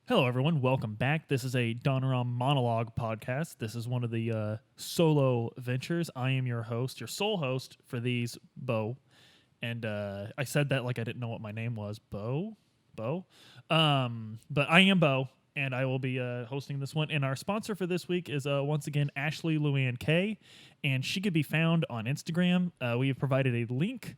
Hello, everyone. Welcome back. This is a Donoram monologue podcast. This is one of the solo ventures. I am your host, your sole host for these, Beau. And I said that like I didn't know what my name was. Beau? But I am Beau, and I will be hosting this one. And our sponsor for this week is once again Ashley Luann K. And she could be found on Instagram. We have provided a link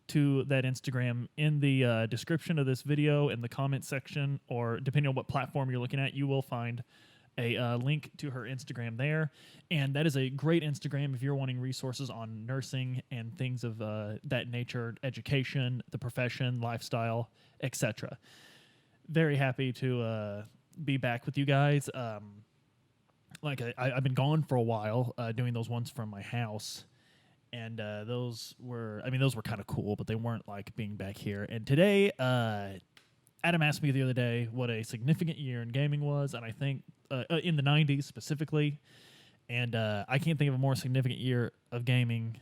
to that Instagram in the description of this video, in the comment section, or depending on what platform you're looking at, you will find a link to her Instagram there. And that is a great Instagram if you're wanting resources on nursing and things of that nature, education, the profession, lifestyle, etc. Very happy to be back with you guys. I've been gone for a while doing those ones from my house. And those were kind of cool, but they weren't like being back here. And today, Adam asked me the other day what a significant year in gaming was, and I think in the 90s specifically. And I can't think of a more significant year of gaming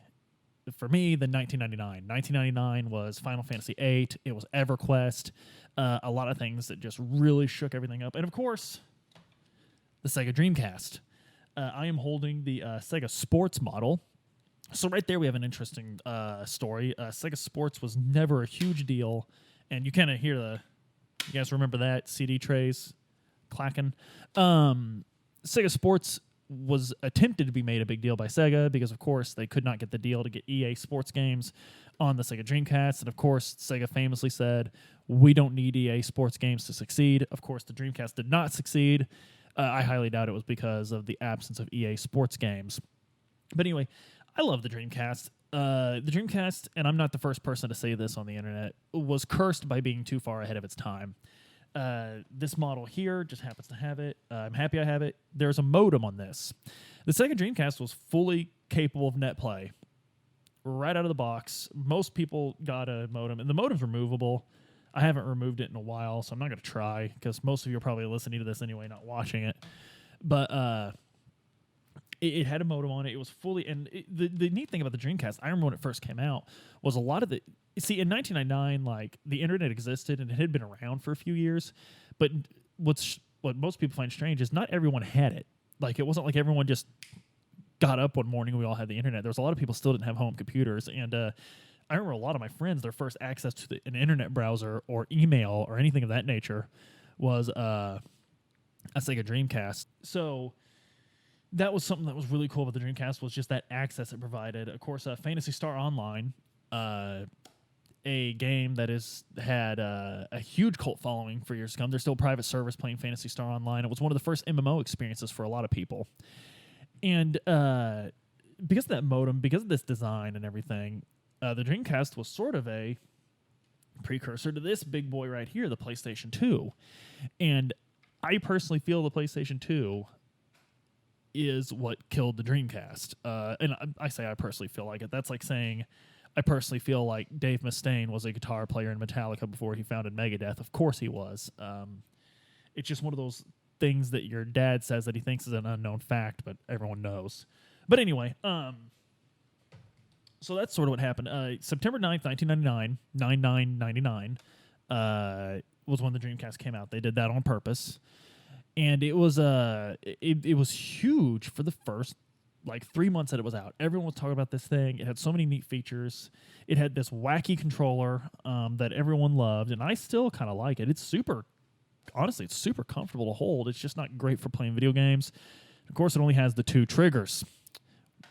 for me than 1999. 1999 was Final Fantasy VIII. It was EverQuest. A lot of things that just really shook everything up. And of course, the Sega Dreamcast. I am holding the Sega Sports model. So right there we have an interesting story. Sega Sports was never a huge deal, and you kind of hear you guys remember that? CD trays clacking. Sega Sports was attempted to be made a big deal by Sega because, of course, they could not get the deal to get EA Sports games on the Sega Dreamcast, and of course, Sega famously said, we don't need EA Sports games to succeed. Of course, the Dreamcast did not succeed. I highly doubt it was because of the absence of EA Sports games. But anyway, I love the Dreamcast. The Dreamcast, and I'm not the first person to say this on the internet, was cursed by being too far ahead of its time. This model here just happens to have it. I'm happy I have it. There's a modem on this. The Sega Dreamcast was fully capable of net play. Right out of the box. Most people got a modem, and the modem's removable. I haven't removed it in a while, so I'm not going to try, because most of you are probably listening to this anyway, not watching it. But it had a modem on it. It was fully, and the neat thing about the Dreamcast, I remember when it first came out, was a lot of see, in 1999, like, the internet existed and it had been around for a few years, but what most people find strange is not everyone had it. Like, it wasn't like everyone just got up one morning and we all had the internet. There was a lot of people still didn't have home computers, and I remember a lot of my friends, their first access to an internet browser or email or anything of that nature was a Sega Dreamcast. So that was something that was really cool about the Dreamcast, was just that access it provided. Of course, Phantasy Star Online, a game that had a huge cult following for years to come. There's still private servers playing Phantasy Star Online. It was one of the first MMO experiences for a lot of people. And because of that modem, because of this design and everything, the Dreamcast was sort of a precursor to this big boy right here, the PlayStation 2. And I personally feel the PlayStation 2 is what killed the Dreamcast. And I say I personally feel like it. That's like saying I personally feel like Dave Mustaine was a guitar player in Metallica before he founded Megadeth. Of course he was. It's just one of those things that your dad says that he thinks is an unknown fact, but everyone knows. But anyway, so that's sort of what happened. September 9th, 1999, 9999, was when the Dreamcast came out. They did that on purpose. And it was it was huge for the first, 3 months that it was out. Everyone was talking about this thing. It had so many neat features. It had this wacky controller that everyone loved, and I still kind of like it. It's super comfortable to hold. It's just not great for playing video games. Of course, it only has the 2 triggers.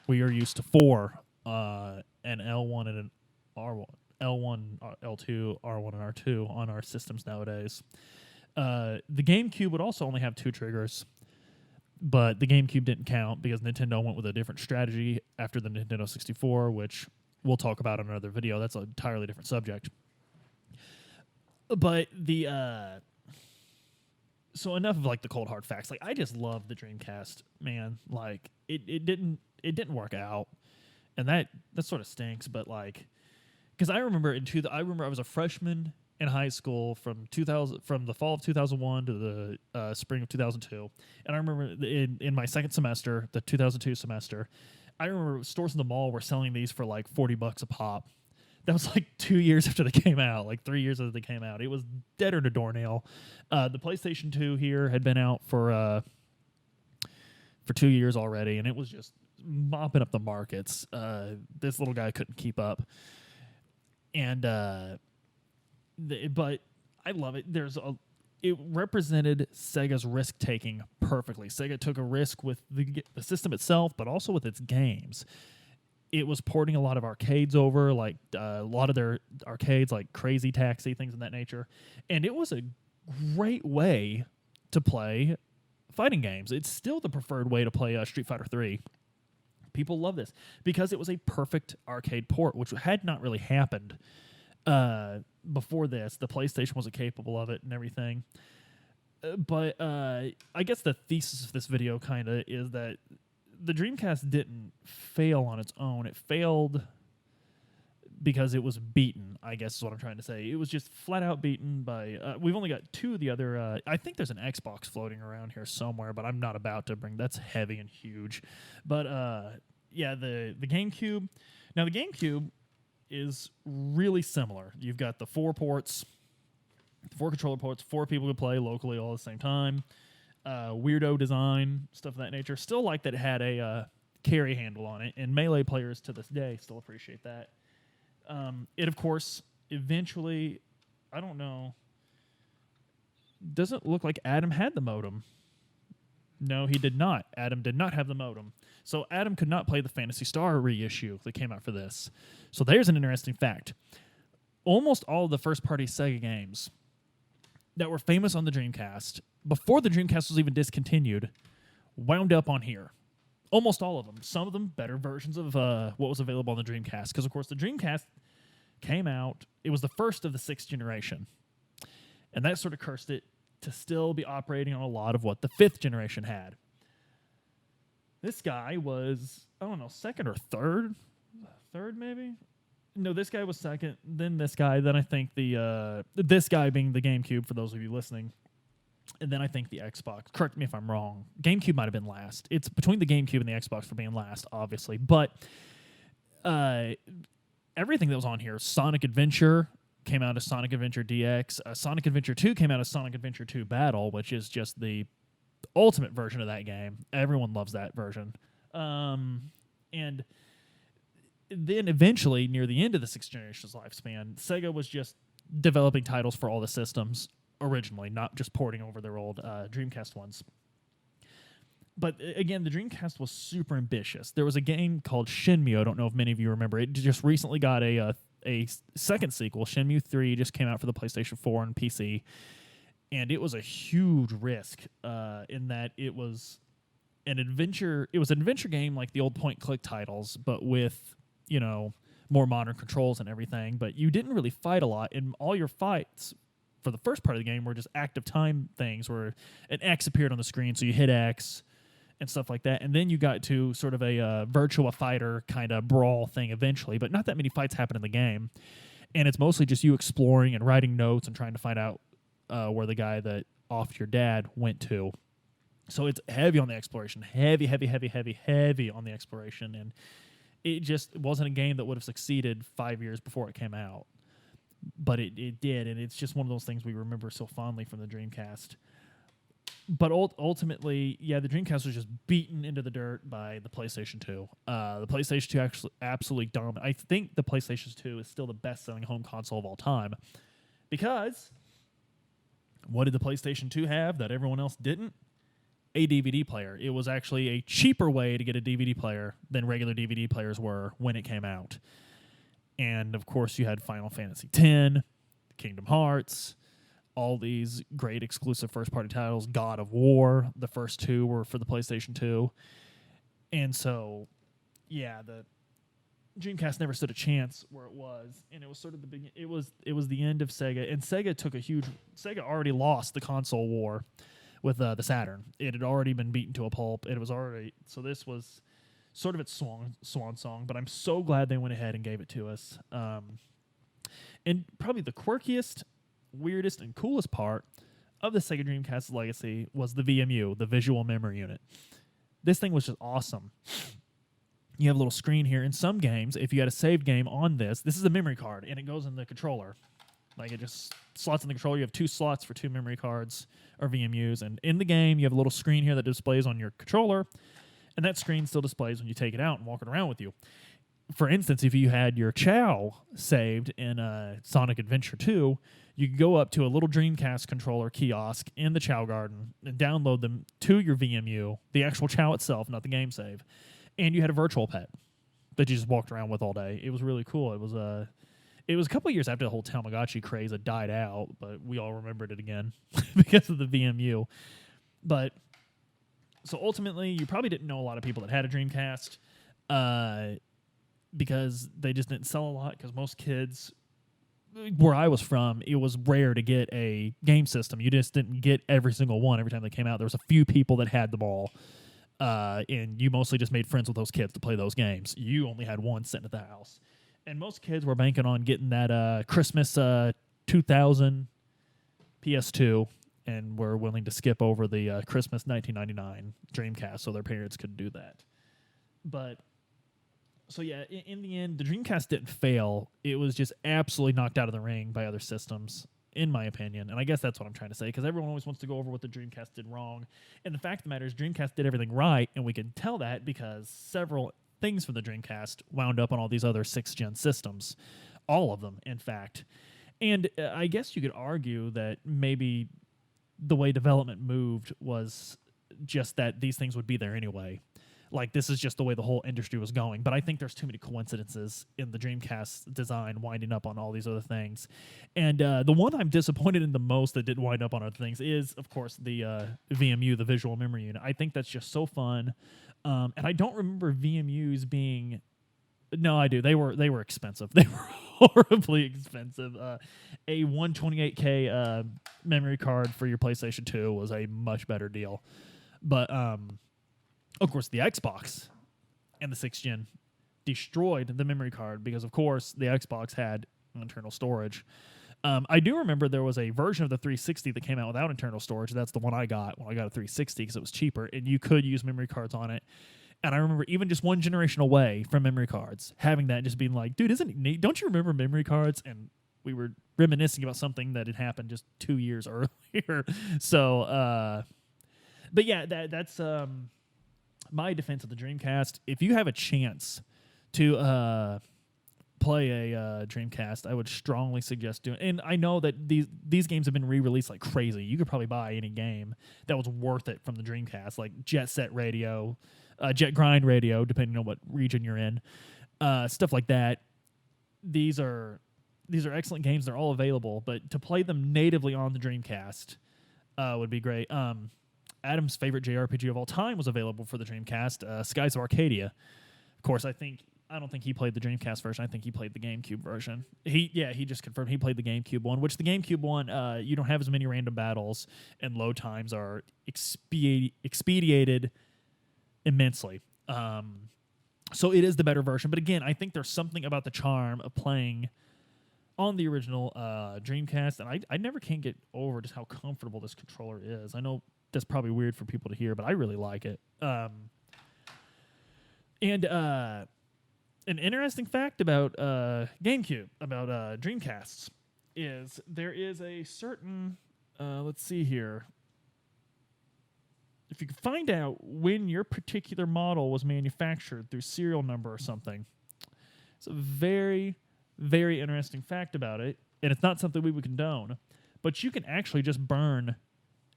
We are used to 4, an L1 and an R1, L1, L2, R1, and R2 on our systems nowadays. The Gamecube would also only have 2 triggers, but the Gamecube didn't count because Nintendo went with a different strategy after the Nintendo 64, which we'll talk about in another video. That's an entirely different subject. But so enough of the cold hard facts. I just love the Dreamcast, man. It didn't work out, and that sort of stinks. But because I remember I was a freshman in high school from the fall of 2001 to the spring of 2002, and I remember in my second semester, the 2002 semester, I remember stores in the mall were selling these for $40 a pop. That was like 2 years after they came out, like 3 years after they came out. It was deader than a doornail. The PlayStation 2 here had been out for 2 years already, and it was just mopping up the markets. This little guy couldn't keep up, and but I love it. It represented Sega's risk taking perfectly. Sega took a risk with the system itself, but also with its games. It was porting a lot of arcades over, like a lot of their arcades, like Crazy Taxi, things of that nature. And it was a great way to play fighting games. It's still the preferred way to play Street Fighter 3. People love this because it was a perfect arcade port, which had not really happened before this. The PlayStation wasn't capable of it and everything. But I guess the thesis of this video kind of is that the Dreamcast didn't fail on its own. It failed because it was beaten, I guess is what I'm trying to say. It was just flat out beaten by... we've only got two of the other... I think there's an Xbox floating around here somewhere, but I'm not about to bring... That's heavy and huge. But, yeah, the GameCube... Now, the GameCube is really similar. You've got the 4 ports, 4 controller ports, 4 people can play locally all at the same time. Weirdo design, stuff of that nature. Still like that it had a carry handle on it, and Melee players to this day still appreciate that. It, of course, eventually, I don't know, doesn't look like Adam had the modem. No, he did not. Adam did not have the modem. So Adam could not play the Phantasy Star reissue that came out for this. So there's an interesting fact. Almost all of the first-party Sega games that were famous on the Dreamcast, before the Dreamcast was even discontinued, wound up on here. Almost all of them. Some of them better versions of what was available on the Dreamcast. Because, of course, the Dreamcast came out. It was the first of the 6th generation. And that sort of cursed it to still be operating on a lot of what the 5th generation had. This guy was, I don't know, 2nd or 3rd? 3rd, maybe? No, this guy was 2nd, then this guy, then I think this guy being the GameCube, for those of you listening, and then I think the Xbox. Correct me if I'm wrong. GameCube might have been last. It's between the GameCube and the Xbox for being last, obviously, but everything that was on here, Sonic Adventure came out as Sonic Adventure DX, Sonic Adventure 2 came out as Sonic Adventure 2 Battle, which is just the ultimate version of that game. Everyone loves that version. And then eventually, near the end of the 6th generation's lifespan, Sega was just developing titles for all the systems originally, not just porting over their old Dreamcast ones. But again, the Dreamcast was super ambitious. There was a game called Shenmue. I don't know if many of you remember. It just recently got a second sequel. Shenmue 3 just came out for the PlayStation 4 and PC. And it was a huge risk in that it was an adventure. It was an adventure game like the old point-click titles, but with, you know, more modern controls and everything. But you didn't really fight a lot, and all your fights for the first part of the game were just active time things where an X appeared on the screen, so you hit X and stuff like that. And then you got to sort of a Virtua Fighter kind of brawl thing eventually, but not that many fights happen in the game. And it's mostly just you exploring and writing notes and trying to find out where the guy that offed your dad went to. So it's heavy on the exploration, heavy on the exploration. And it just wasn't a game that would have succeeded 5 years before it came out. But it did, and it's just one of those things we remember so fondly from the Dreamcast. But ultimately, yeah, the Dreamcast was just beaten into the dirt by the PlayStation 2. The PlayStation 2 actually absolutely dominated. I think the PlayStation 2 is still the best-selling home console of all time. Because what did the PlayStation 2 have that everyone else didn't? A DVD player. It was actually a cheaper way to get a DVD player than regular DVD players were when it came out. And, of course, you had Final Fantasy X, Kingdom Hearts, all these great exclusive first-party titles. God of War, the first 2 were for the PlayStation 2. And so, yeah, the Dreamcast never stood a chance where it was. And it was sort of the beginning. It was the end of Sega. And Sega already lost the console war with the Saturn. It had already been beaten to a pulp. So this was sort of its swan song, but I'm so glad they went ahead and gave it to us. And probably the quirkiest, weirdest, and coolest part of the Sega Dreamcast legacy was the VMU, the Visual Memory Unit. This thing was just awesome. you have a little screen here. In some games, if you had a saved game on this is a memory card, and it goes in the controller. Like, it just slots in the controller. You have 2 slots for 2 memory cards or VMUs. And in the game, you have a little screen here that displays on your controller. And that screen still displays when you take it out and walk it around with you. For instance, if you had your Chow saved in Sonic Adventure 2, you could go up to a little Dreamcast controller kiosk in the Chow Garden and download them to your VMU, the actual Chow itself, not the game save. And you had a virtual pet that you just walked around with all day. It was really cool. It was a couple of years after the whole Tamagotchi craze had died out, but we all remembered it again because of the VMU. But so ultimately, you probably didn't know a lot of people that had a Dreamcast because they just didn't sell a lot, because most kids, where I was from, it was rare to get a game system. You just didn't get every single one every time they came out. There was a few people that had them all, and you mostly just made friends with those kids to play those games. You only had one sitting at the house. And most kids were banking on getting that Christmas 2000 PS2, and were willing to skip over the Christmas 1999 Dreamcast so their parents could do that. But, so yeah, in the end, the Dreamcast didn't fail. It was just absolutely knocked out of the ring by other systems, in my opinion. And I guess that's what I'm trying to say, because everyone always wants to go over what the Dreamcast did wrong. And the fact of the matter is, Dreamcast did everything right, and we can tell that because several things from the Dreamcast wound up on all these other 6th-gen systems. All of them, in fact. And I guess you could argue that maybe the way development moved was just that these things would be there anyway. Like, this is just the way the whole industry was going. But I think there's too many coincidences in the Dreamcast design winding up on all these other things. And the one I'm disappointed in the most that didn't wind up on other things is, of course, the VMU, the Visual Memory Unit. I think that's just so fun. And I don't remember VMUs being... No, I do. They were expensive. They were horribly expensive. A 128K memory card for your PlayStation 2 was a much better deal. But, of course, the Xbox and the 6th Gen destroyed the memory card because, of course, the Xbox had internal storage. I do remember there was a version of the 360 that came out without internal storage. That's the one I got when I got a 360 because it was cheaper, and you could use memory cards on it. And I remember even just one generation away from memory cards, having that, just being like, dude, isn't it neat? Don't you remember memory cards? And we were reminiscing about something that had happened just 2 years earlier. So, but yeah, that's my defense of the Dreamcast. If you have a chance to play a Dreamcast, I would strongly suggest doing. And I know that these games have been re-released like crazy. You could probably buy any game that was worth it from the Dreamcast, like Jet Set Radio, Jet Grind Radio, depending on what region you're in, stuff like that. These are excellent games. They're all available, but to play them natively on the Dreamcast would be great. Adam's favorite JRPG of all time was available for the Dreamcast, Skies of Arcadia. Of course, I don't think he played the Dreamcast version. I think he played the GameCube version. He just confirmed he played the GameCube one, which the GameCube one, you don't have as many random battles, and load times are expedited immensely. So it is the better version. But again, I think there's something about the charm of playing on the original Dreamcast, and I never can get over just how comfortable this controller is. I know that's probably weird for people to hear, but I really like it. And an interesting fact about GameCube, about Dreamcasts, is there is a certain, let's see here, if you can find out when your particular model was manufactured through serial number or something. It's a very, very interesting fact about it, and it's not something we would condone, but you can actually just burn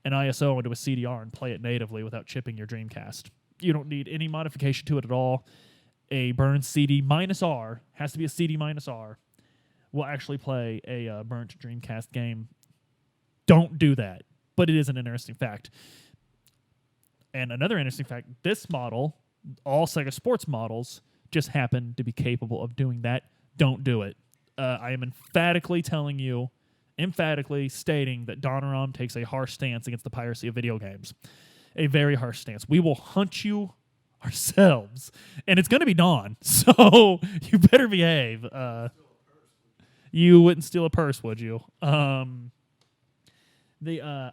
an ISO into a CDR and play it natively without chipping your Dreamcast. You don't need any modification to it at all. A burnt CD minus R, has to be a CD minus R, will actually play a burnt Dreamcast game. Don't do that, but it is an interesting fact. And another interesting fact, this model, all Sega Sports models, just happen to be capable of doing that. Don't do it. I am emphatically stating that Donoram takes a harsh stance against the piracy of video games. A very harsh stance. We will hunt you ourselves, and it's going to be Dawn, so you better behave. You wouldn't steal a purse, would you? I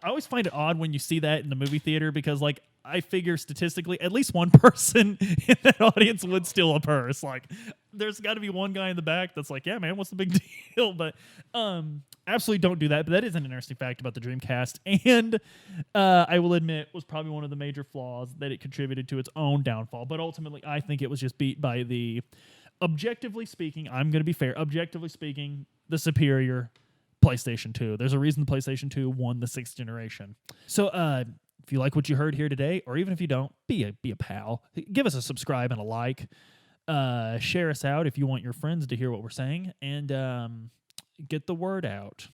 always find it odd when you see that in the movie theater, because like I figure statistically, at least one person in that audience would steal a purse. Like, there's got to be one guy in the back that's like, yeah, man, what's the big deal? But absolutely don't do that. But that is an interesting fact about the Dreamcast. And I will admit, was probably one of the major flaws that it contributed to its own downfall. But ultimately, I think it was just beat by the, objectively speaking, I'm going to be fair, objectively speaking, the superior PlayStation 2. There's a reason the PlayStation 2 won the 6th generation. So if you like what you heard here today, or even if you don't, be a pal. Give us a subscribe and a like. Share us out if you want your friends to hear what we're saying, and get the word out.